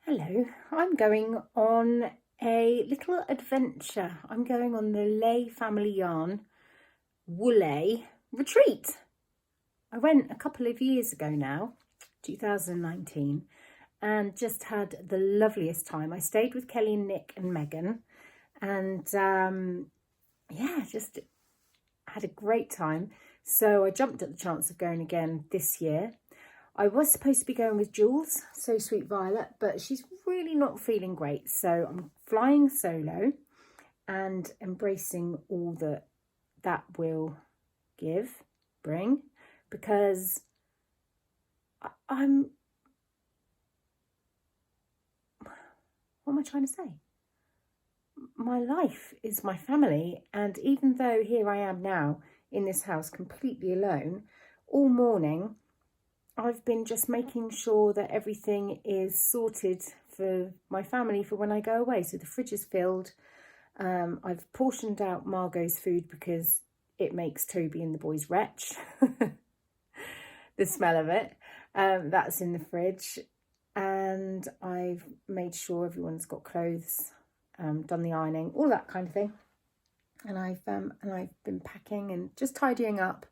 Hello, I'm going on a little adventure. I'm going on the Lay Family Yarn WoolLay Retreat. I went a couple of years ago now, 2019, and just had the loveliest time. I stayed with Kelly and Nick and Megan, and yeah, just had a great time. So I jumped at the chance of going again this year. I was supposed to be going with Jules, So Sweet Violet, but she's really not feeling great. So I'm flying solo and embracing all that will bring, because what am I trying to say? My life is my family. And even though here I am now in this house completely alone, all morning, I've been just making sure that everything is sorted for my family for when I go away. So the fridge is filled. I've portioned out Margot's food because it makes Toby and the boys retch. The smell of it. That's in the fridge. And I've made sure everyone's got clothes, done the ironing, all that kind of thing. And I've been packing and just tidying up.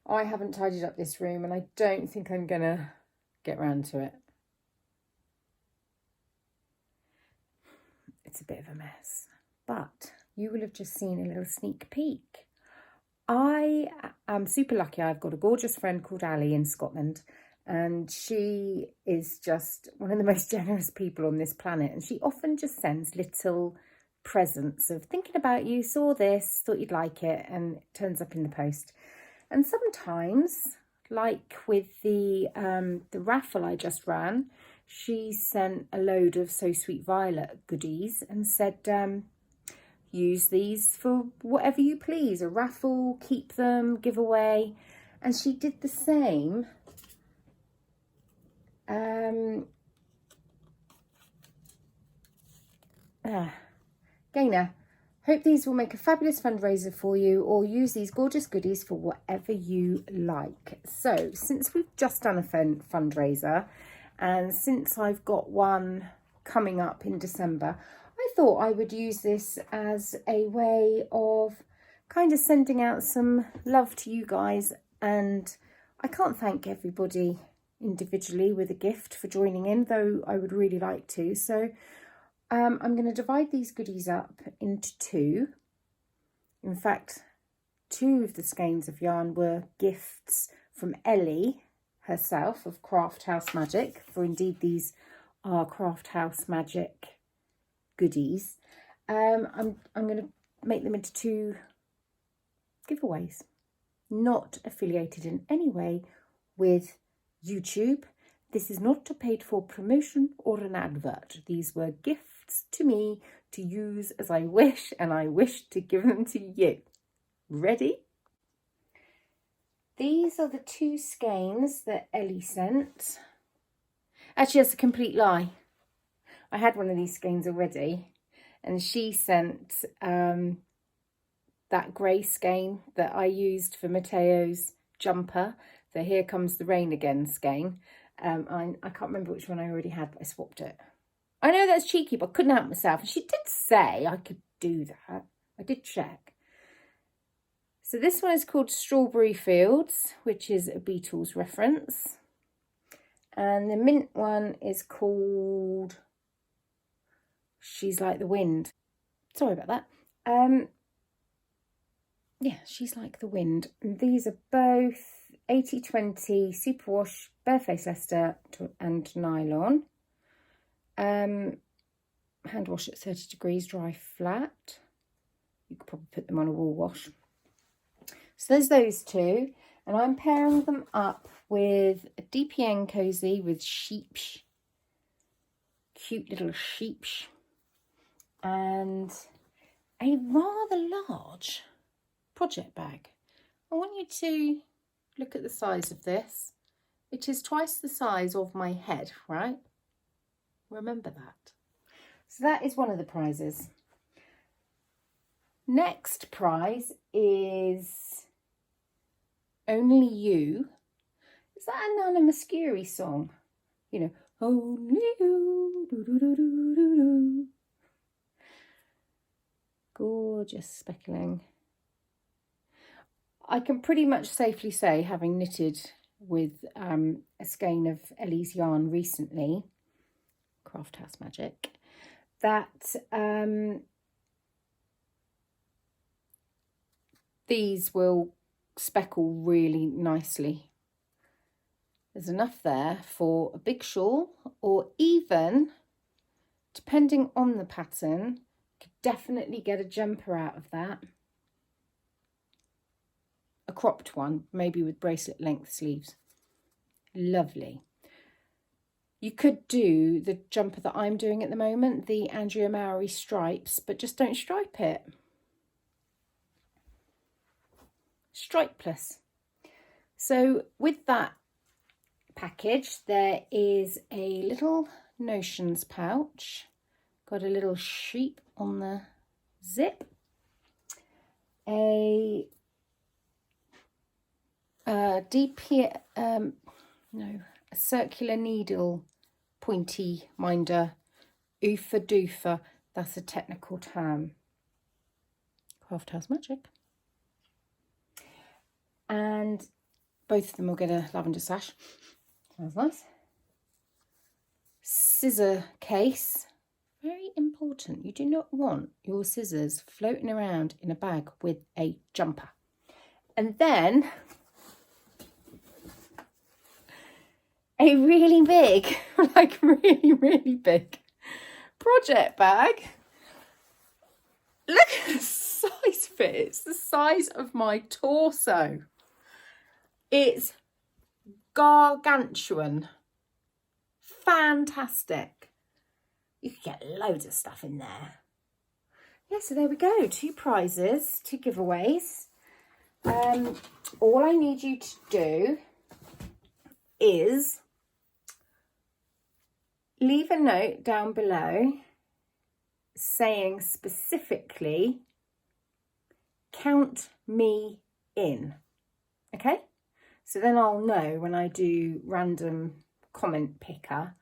I haven't tidied up this room and I don't think I'm gonna get round to it. It's a bit of a mess, but you will have just seen a little sneak peek. I am super lucky. I've got a gorgeous friend called Ali in Scotland, and she is just one of the most generous people on this planet, and she often just sends little presents of thinking about you, saw this, thought you'd like it, and it turns up in the post. And sometimes, like with the raffle I just ran, she sent a load of So Sweet Violet goodies and said, use these for whatever you please, a raffle, keep them, give away. And she did the same. Gaynor. Hope these will make a fabulous fundraiser for you, or use these gorgeous goodies for whatever you like. So since we've just done a fundraiser, and since I've got one coming up in December, I thought I would use this as a way of kind of sending out some love to you guys. And I can't thank everybody individually with a gift for joining in, though I would really like to. So I'm going to divide these goodies up into two. In fact, two of the skeins of yarn were gifts from Ellie herself of Craft House Magic, for indeed these are Craft House Magic goodies. I'm going to make them into two giveaways, not affiliated in any way with YouTube. This is not a paid for promotion or an advert. These were gifts to me to use as I wish, and I wish to give them to you. Ready? These are the two skeins that Ellie sent. Actually, that's a complete lie. I had one of these skeins already, and she sent that grey skein that I used for Matteo's jumper, the Here Comes the Rain Again skein. I can't remember which one I already had, but I swapped it. I know that's cheeky, but I couldn't help myself. And she did say I could do that. I did check. So this one is called Strawberry Fields, which is a Beatles reference. And the mint one is called She's Like the Wind. Sorry about that. Yeah, She's Like the Wind. And these are both 80/20 superwash barefaced Leicester and nylon. Hand wash at 30 degrees, dry flat. You could probably put them on a wool wash. So there's those two, and I'm pairing them up with a DPN cozy with sheeps, cute little sheeps, and a rather large project bag. I want you to look at the size of this. It is twice the size of my head, right? Remember that. So that is one of the prizes. Next prize is Only You. Is that a Nana Muscuri song? you know, only you. Do, do, do, do, do, do. Gorgeous speckling. I can pretty much safely say, having knitted with a skein of Ellie's yarn recently, Craft House Magic, that these will speckle really nicely. There's enough there for a big shawl, or even, depending on the pattern, could definitely get a jumper out of that. A cropped one, maybe with bracelet length sleeves. Lovely. You could do the jumper that I'm doing at the moment, the Andrea Mowry stripes, but just don't stripe it. Stripeless. So with that package, there is a little notions pouch. Got a little sheep on the zip. A circular needle pointy minder, oofa doofa, that's a technical term. Craft House Magic. And both of them will get a lavender sash. Sounds nice. Scissor case. Very important. You do not want your scissors floating around in a bag with a jumper. And then a really big, like really big project bag. Look at the size of it. It's the size of my torso. It's gargantuan. Fantastic. You could get loads of stuff in there. Yeah, so there we go. 2 prizes, 2 giveaways. All I need you to do is leave a note down below saying specifically, count me in. Okay? So then I'll know when I do random comment picker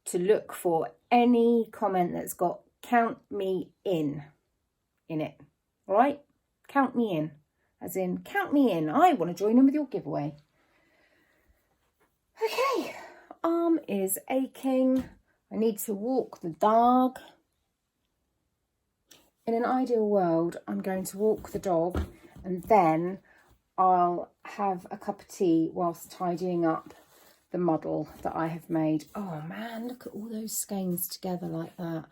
to look for any comment that's got count me in it. All right? Count me in. As in, count me in. I want to join in with your giveaway. Okay. Arm is aching. I need to walk the dog. In an ideal world, I'm going to walk the dog and then I'll have a cup of tea whilst tidying up the model that I have made. Oh man, look at all those skeins together like that.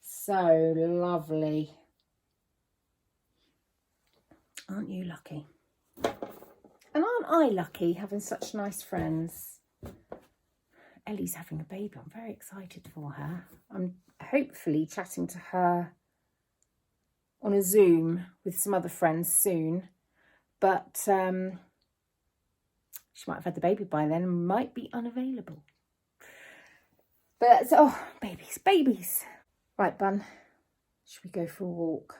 So lovely. Aren't you lucky? And aren't I lucky having such nice friends? Ellie's having a baby. I'm very excited for her. I'm hopefully chatting to her on a Zoom with some other friends soon. But she might have had the baby by then and might be unavailable. But, oh, babies. Right, Bun. Should we go for a walk?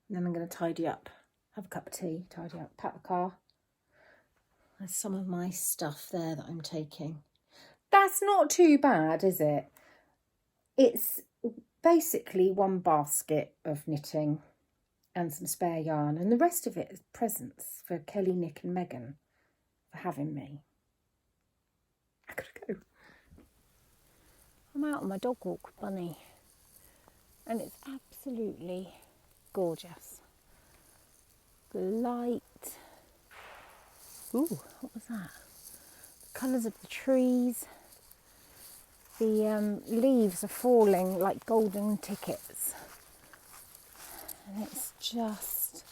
And then I'm going to tidy up. Have a cup of tea, tidy up, pack the car. There's some of my stuff there that I'm taking. That's not too bad, is it? It's basically 1 basket of knitting and some spare yarn, and the rest of it is presents for Kelly, Nick and Megan for having me. I gotta go. I'm out on my dog walk, Bunny, and it's absolutely gorgeous. The light. Ooh, what was that? The colours of the trees. The leaves are falling like golden tickets. And it's just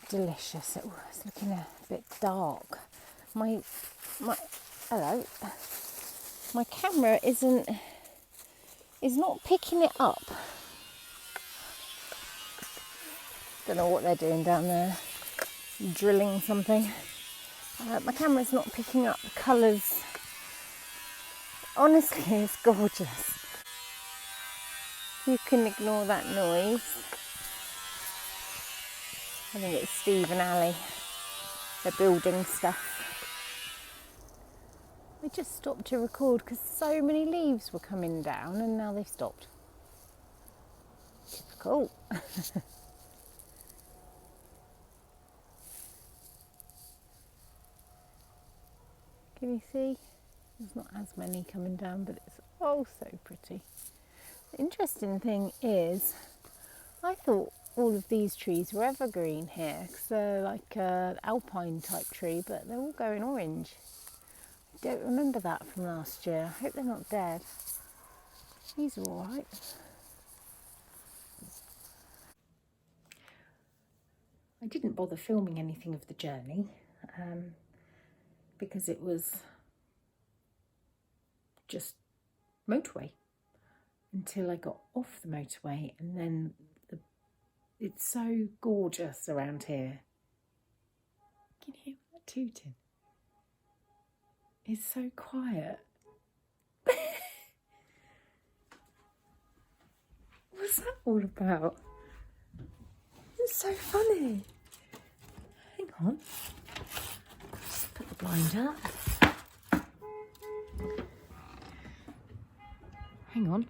delicious. It's looking a bit dark. Hello. My camera is not picking it up. Don't know what they're doing down there. Drilling something. My camera's not picking up the colours. Honestly, it's gorgeous. You can ignore that noise. I think it's Steve and Ali. They're building stuff. I just stopped to record because so many leaves were coming down and now they've stopped. Typical. Can you see? There's not as many coming down, but it's oh so pretty. The interesting thing is, I thought all of these trees were evergreen here because they're like an alpine type tree, but they're all going orange. I don't remember that from last year. I hope they're not dead. These are all right. I didn't bother filming anything of the journey because it was just motorway until I got off the motorway, and then it's so gorgeous around here. Can you hear that tooting? It's so quiet. What's that all about? It's so funny. Hang on. Just put the blind up. Hang on.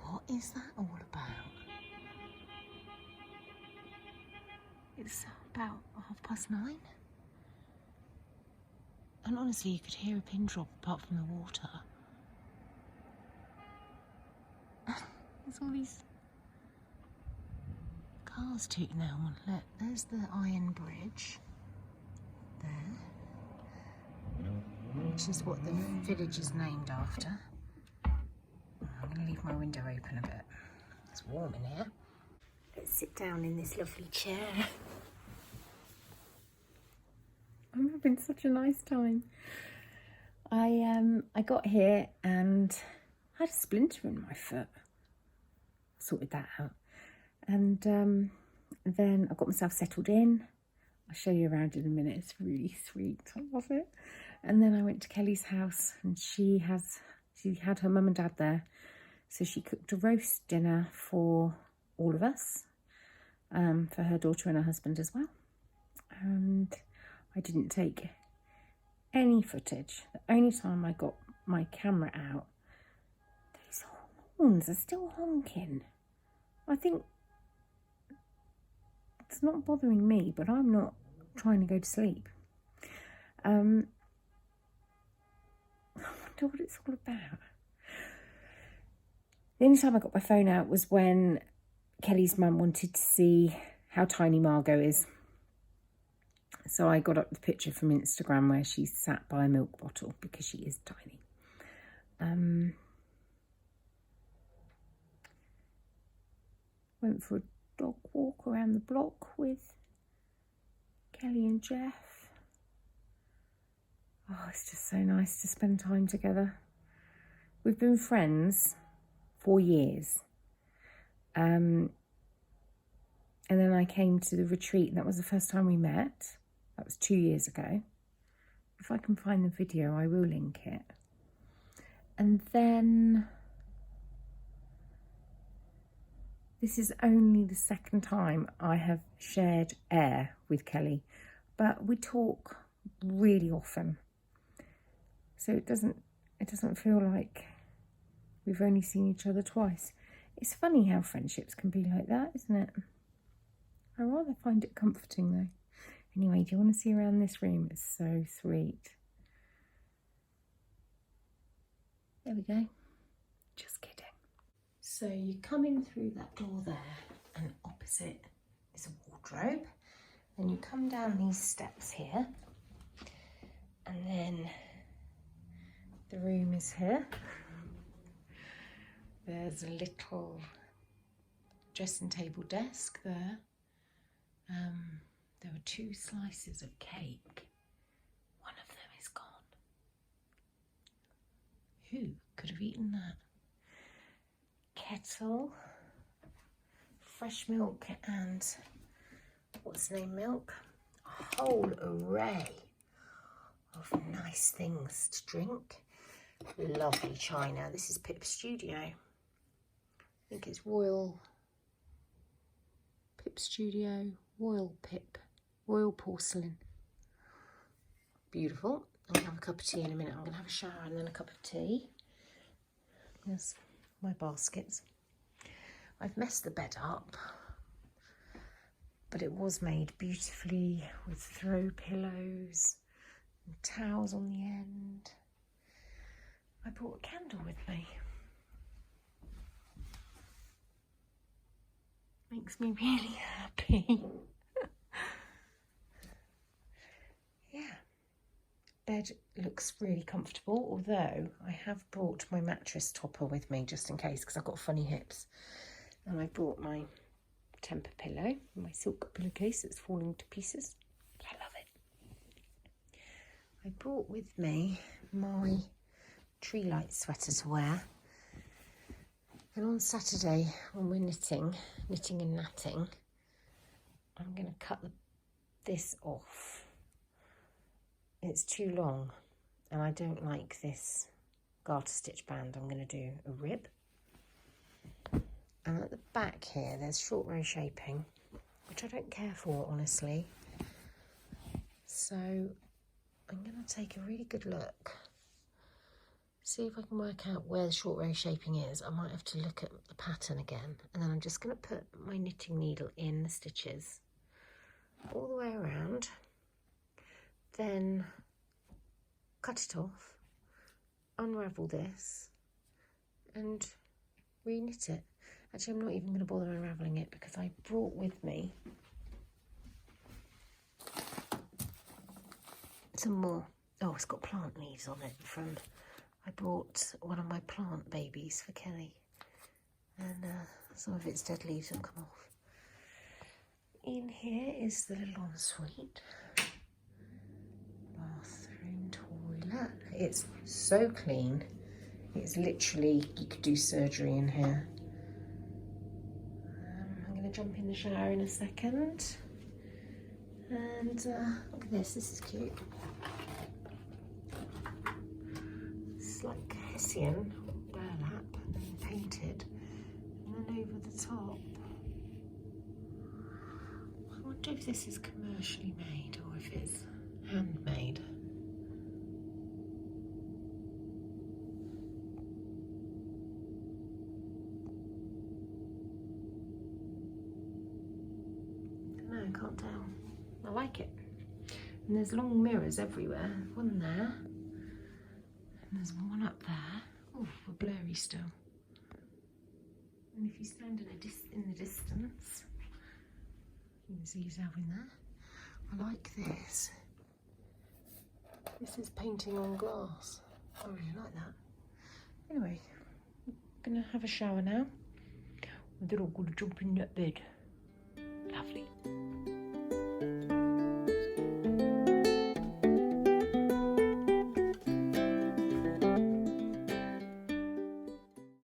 What is that all about? It's about 9:30. And honestly, you could hear a pin drop apart from the water. There's all these cars tooting their horn. Look, there's the iron bridge. There. Which is what the village is named after. I'm going to leave my window open a bit. It's warm in here. Let's sit down in this lovely chair. I'm having such a nice time. I got here and I had a splinter in my foot. Sorted that out. And then I got myself settled in. I'll show you around in a minute. It's really sweet. I love it. And then I went to Kelly's house, and she had her mum and dad there. So she cooked a roast dinner for all of us, for her daughter and her husband as well. And I didn't take any footage. The only time I got my camera out, those horns are still honking. I think it's not bothering me, but I'm not trying to go to sleep. I wonder what it's all about. The only time I got my phone out was when Kelly's mum wanted to see how tiny Margot is. So I got up the picture from Instagram where she's sat by a milk bottle because she is tiny. Went for a dog walk around the block with Kelly and Jeff. Oh, it's just so nice to spend time together. We've been friends for years. And then I came to the retreat, and that was the first time we met. That was 2 years ago. If I can find the video, I will link it. And then this is only the second time I have shared air with Kelly, but we talk really often. So it doesn't feel like we've only seen each other twice. It's funny how friendships can be like that, isn't it? I rather find it comforting though. Anyway, do you want to see around this room? It's so sweet. There we go. Just kidding. So you come in through that door there, and opposite is a wardrobe. Then you come down these steps here, and then the room is here. There's a little dressing table desk there. There were 2 slices of cake. One of them is gone. Who could have eaten that? Kettle, fresh milk and what's the name milk? A whole array of nice things to drink. Lovely china. This is Pip's studio. I think it's Pip Studio, Royal Pip Royal porcelain. Beautiful. I'm going to have a cup of tea in a minute. I'm going to have a shower and then a cup of tea. There's my baskets. I've messed the bed up, but it was made beautifully with throw pillows and towels on the end. I brought a candle with me. Makes me really happy. Yeah. Bed looks really comfortable, although I have brought my mattress topper with me just in case, because I've got funny hips. And I brought my temper pillow, my silk pillowcase that's falling to pieces. I love it. I brought with me my tree light sweater to wear. And on Saturday, when we're knitting and natting, I'm going to cut this off. It's too long, and I don't like this garter stitch band. I'm going to do a rib. And at the back here, there's short row shaping, which I don't care for, honestly. So I'm going to take a really good look. See if I can work out where the short row shaping is. I might have to look at the pattern again. And then I'm just going to put my knitting needle in the stitches all the way around. Then cut it off, unravel this and re-knit it. Actually, I'm not even going to bother unravelling it because I brought with me some more. Oh, it's got plant leaves on it from... I brought one of my plant babies for Kelly, and some of its dead leaves have come off. In here is the little ensuite, bathroom, toilet. It's so clean. It's literally, you could do surgery in here. I'm going to jump in the shower in a second. And look at this, this is cute. Like Hessian burlap and then painted, and then over the top. I wonder if this is commercially made or if it's handmade. I don't know, I can't tell. I like it. And there's long mirrors everywhere. One there. There's one up there. Oh, we're blurry still. And if you stand in the distance, you can see yourself in there. I like this. This is painting on glass. I really like that. Anyway, I'm gonna have a shower now. And then I'm gonna jump in that bed. Lovely.